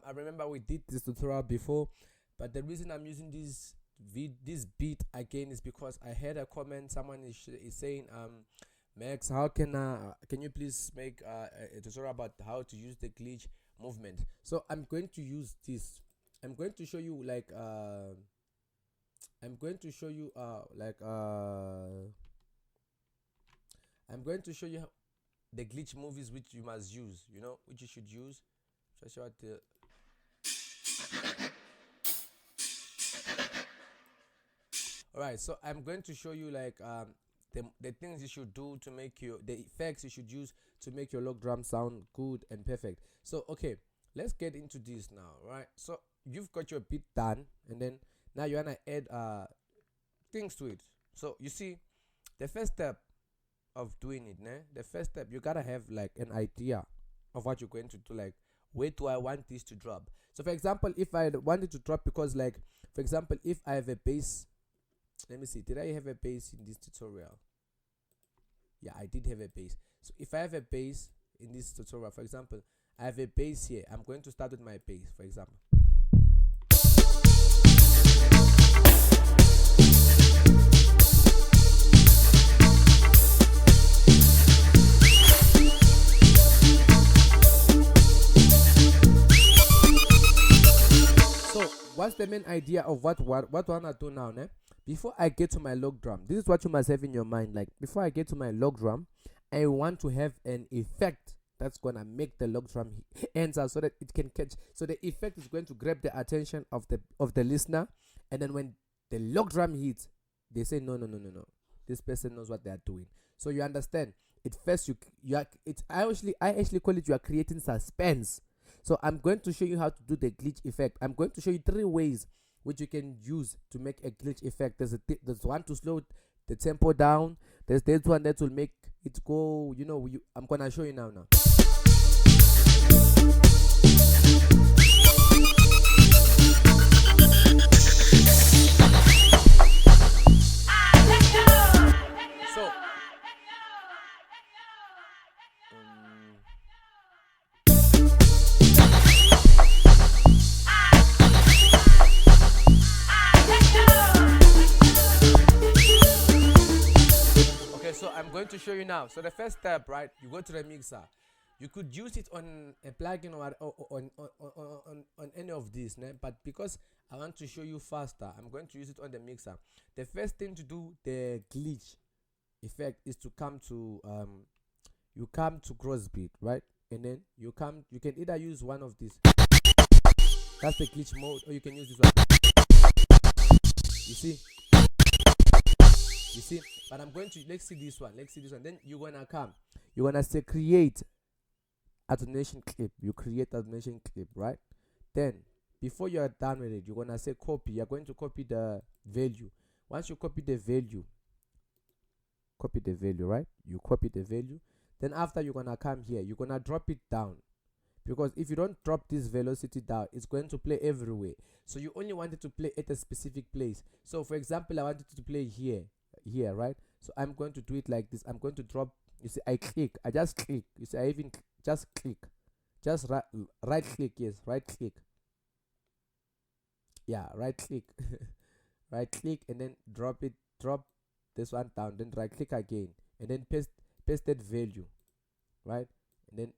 I remember we did this tutorial before, but the reason I'm using this beat again is because I had a comment. Someone is saying, Max, how can you please make a tutorial about how to use the glitch movement? So I'm going to use this. I'm going to show you like I'm going to show you the glitch movies which you must use, which you should use. Show what the Alright, so I'm going to show you like the things you should do to make the effects you should use to make your log drum sound good and perfect. So okay, let's get into this now, right? So you've got your beat done, and then now you wanna add things to it. So you see, the first step of doing it, the first step, you gotta have like an idea of what you're going to do, like where do I want this to drop. So for example, if I wanted to drop, because like for example, if I have a bass, let me see, did I have a bass in this tutorial? Yeah, I did have a bass. So if I have a bass in this tutorial, for example, I have a bass here, I'm going to start with my bass, for example. So what's the main idea of what I wanna do now, Before I get to my log drum, this is what you must have in your mind. Like before I get to my log drum, I want to have an effect that's gonna make the log drum answer so that it can catch. So the effect is going to grab the attention of the listener, and then when the log drum hits, they say no. This person knows what they are doing. So you understand. At first I actually call it, you are creating suspense. So I'm going to show you how to do the glitch effect. I'm going to show you 3 ways which you can use to make a glitch effect. There's one to slow the tempo down. There's this one that will make it go, I'm gonna show you now. So So I'm going to show you now. So the first step, right, you go to the mixer. You could use it on a plugin or on any of these, but because I want to show you faster, I'm going to use it on the mixer. The first thing to do the glitch effect is to come to crossbeat, right? And then you can either use one of these. That's the glitch mode, or you can use this one. You see, but I'm going to, let's see this one. Then you're gonna say create attenuation clip. You create attenuation clip, right? Then before you're done with it, you're gonna say copy. You're going to copy the value. Once you copy the value, right? You copy the value. Then after, you're gonna come here, you're gonna drop it down, because if you don't drop this velocity down, it's going to play everywhere. So you only want it to play at a specific place. So for example, I want it to play here, right? So I'm going to do it like this. I'm going to drop, you see, I just click, you see, I even just click, just right click, yes, right click, yeah, right click right click, and then drop this one down, then right click again, and then paste that value, right? And then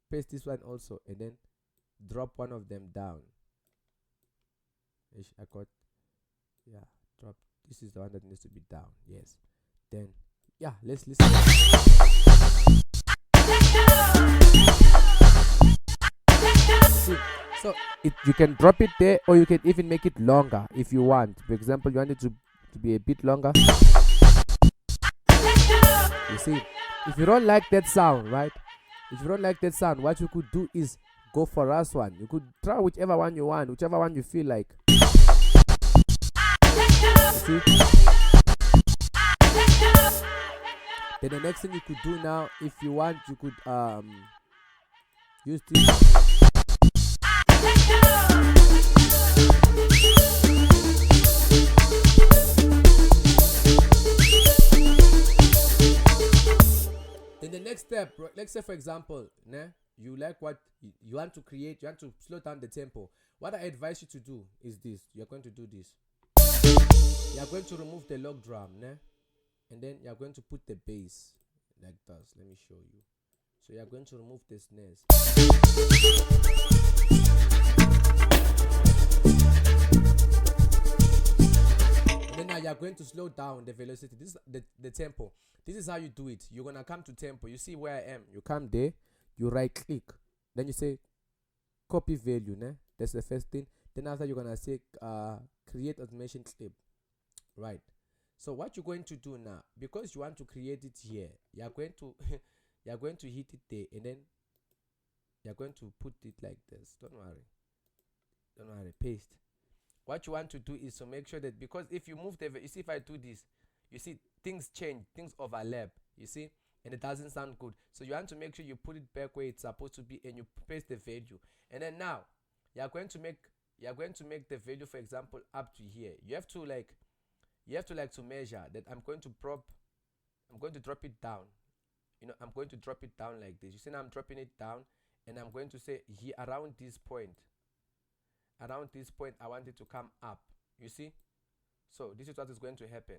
paste this one also, and then drop one of them down. I got, yeah, drop. This is the one that needs to be down. Yes. Then, yeah, let's listen. See, so you can drop it there, or you can even make it longer if you want. For example, you want it to be a bit longer. You see, if you don't like that sound, right? If you don't like that sound, what you could do is go for last one. You could try whichever one you want, whichever one you feel like. You see? Then the next thing you could do now, if you want, you could use this. Then the next step, let's say for example, you like what you want to create, you want to slow down the tempo. What I advise you to do is this. You're going to do this. You're going to remove the log drum, and then you're going to put the bass like this. Let me show you. So you're going to remove the snares. And then now you're going to slow down the velocity. This is the tempo. This is how you do it. You're gonna come to tempo. You see where I am. You come there, you right click, then you say copy value. That's the first thing. Then after you're gonna say create automation clip. Right. So what you're going to do now, because you want to create it here, you're going to you're going to hit it there, and then you're going to put it like this. Don't worry, paste. What you want to do is to make sure that, because if you move you see, if I do this, you see things change, things overlap, you see, and it doesn't sound good. So you want to make sure you put it back where it's supposed to be, and you paste the value. And then now you're going to make the value, for example, up to here. You have to to measure that. I'm going to drop it down. I'm going to drop it down like this. You see, now I'm dropping it down, and I'm going to say here around this point, I want it to come up. You see? So this is what is going to happen.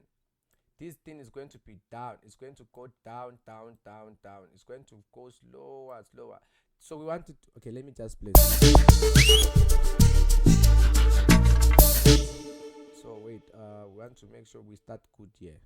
This thing is going to be down. It's going to go down, down, down, down. It's going to go slower, slower. So we want it. Okay, let me just play this. So wait, we want to make sure we start good here.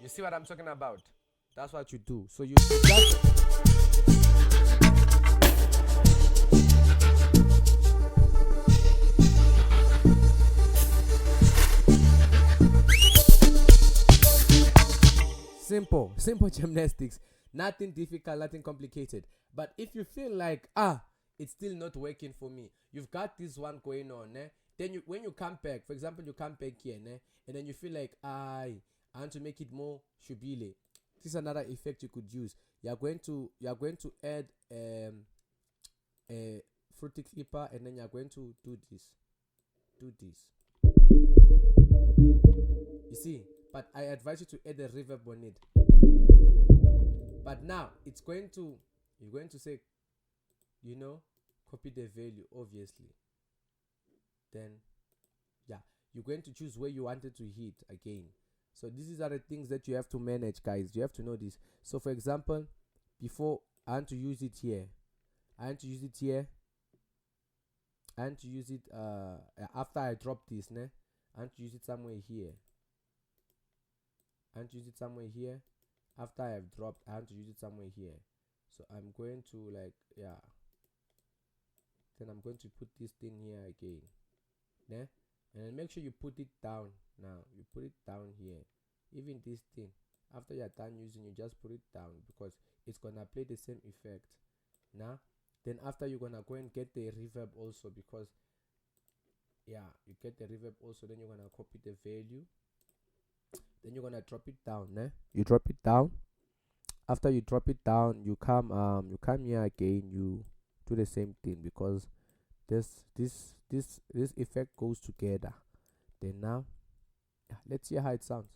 You see what I'm talking about? That's what you do. So you just simple gymnastics. Nothing difficult, nothing complicated. But if you feel like it's still not working for me, you've got this one going on, then when you come back, for example, you come back here, and then you feel like I want to make it more shubile. This is another effect you could use. You are going to add a fruity clipper, and then you are going to do this. You see, but I advise you to add a reverb on it. But now you're going to say, copy the value, obviously. Then you're going to choose where you want it to hit again. So these are the things that you have to manage, guys. You have to know this. So for example, before I want to use it here, I want to use it after I drop this, I want to use it somewhere here. After I have dropped, I want to use it somewhere here. So I'm going to then I'm going to put this thing here again, and then make sure you put it down. Now you put it down here. Even this thing, after you're done using, you just put it down, because it's gonna play the same effect. Then after, you're gonna go and get the reverb also, because you get the reverb also. Then you're gonna copy the value, then you're gonna drop it down. You drop it down. After you drop it down, you come here again, you do the same thing, because this effect goes together. Then now let's see how it sounds.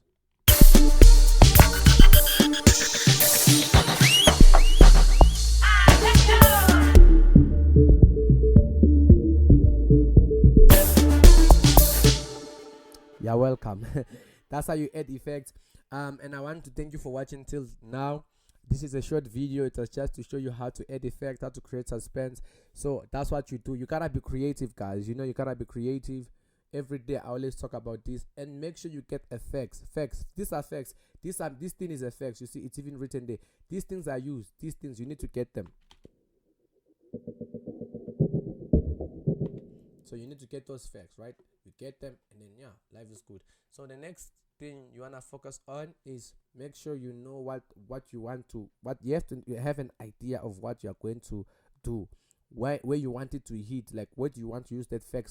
You're welcome. That's how you add effects. And I want to thank you for watching till now. This is a short video. It was just to show you how to add effects, how to create suspense. So that's what you do. You gotta be creative, guys. You gotta be creative, every day I always talk about this. And make sure you get effects. These are effects. This thing is effects. You see, it's even written there. These things are used. These things you need to get them. So you need to get those effects, right? You get them, and then yeah, life is good. So the next thing you wanna focus on is make sure you know what you want to, what you have to, you have an idea of what you are going to do, where you want it to hit, like what you want to use that effects